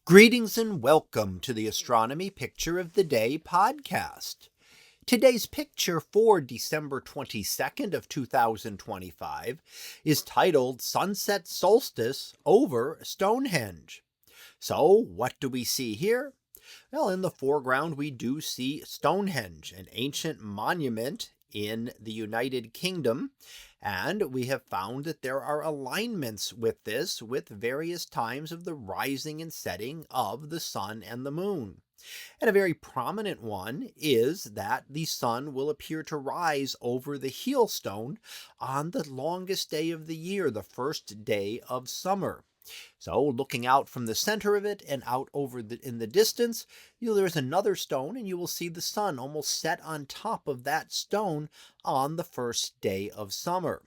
Greetings and welcome to the Astronomy Picture of the Day podcast. Today's picture for December 22nd of 2025 is titled Sunset Solstice over Stonehenge. So what do we see here? Well, in the foreground we do see Stonehenge, an ancient monument in the United Kingdom, and we have found that there are alignments with this with various times of the rising and setting of the sun and the moon. And a very prominent one is that the sun will appear to rise over the heel stone on the longest day of the year, the first day of summer. So looking out from the center of it and out over in the distance, there's another stone and you will see the sun almost set on top of that stone on the first day of summer.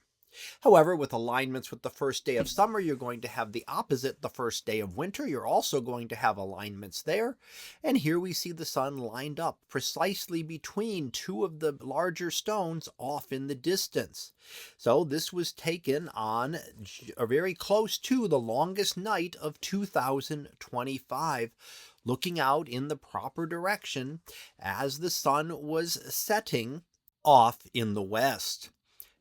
However, with alignments with the first day of summer, you're going to have the opposite, the first day of winter. You're also going to have alignments there. And here we see the sun lined up precisely between two of the larger stones off in the distance. So this was taken on very close to the longest night of 2025, looking out in the proper direction as the sun was setting off in the west.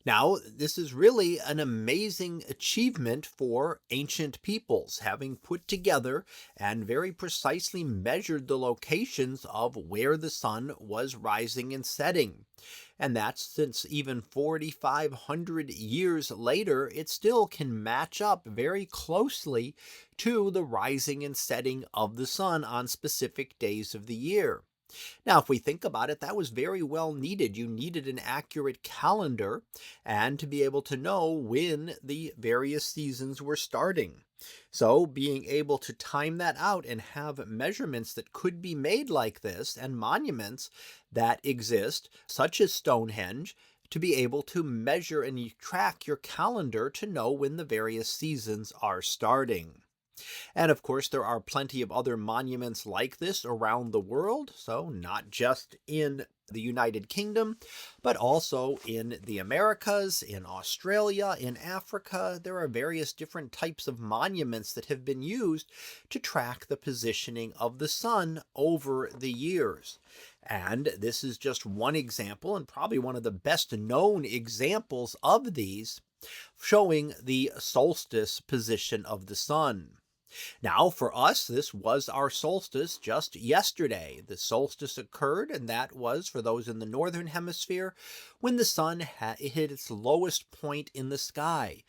Now, this is really an amazing achievement for ancient peoples, having put together and very precisely measured the locations of where the sun was rising and setting. And that's since even 4,500 years later, it still can match up very closely to the rising and setting of the sun on specific days of the year. Now, if we think about it, that was very well needed. You needed an accurate calendar and to be able to know when the various seasons were starting. So being able to time that out and have measurements that could be made like this and monuments that exist, such as Stonehenge, to be able to measure and track your calendar to know when the various seasons are starting. And of course, there are plenty of other monuments like this around the world. So not just in the United Kingdom, but also in the Americas, in Australia, in Africa. There are various different types of monuments that have been used to track the positioning of the sun over the years. And this is just one example, and probably one of the best known examples of these, showing the solstice position of the sun. Now, for us, this was our solstice just yesterday. The solstice occurred, and that was, for those in the northern hemisphere, when the sun hit its lowest point in the sky.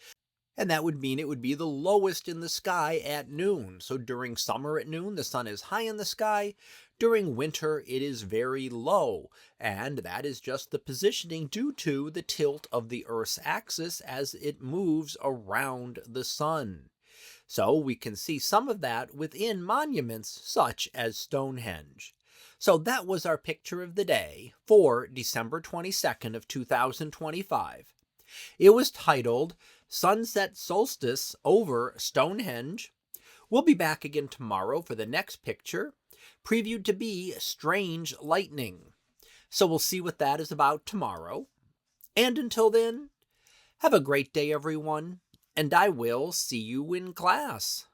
And that would mean it would be the lowest in the sky at noon. So during summer at noon, the sun is high in the sky. During winter, it is very low. And that is just the positioning due to the tilt of the Earth's axis as it moves around the sun. So we can see some of that within monuments such as Stonehenge. So that was our picture of the day for December 22nd of 2025. It was titled Sunset Solstice over Stonehenge. We'll be back again tomorrow for the next picture, previewed to be Strange Lightning. So we'll see what that is about tomorrow. And until then, have a great day, everyone. And I will see you in class.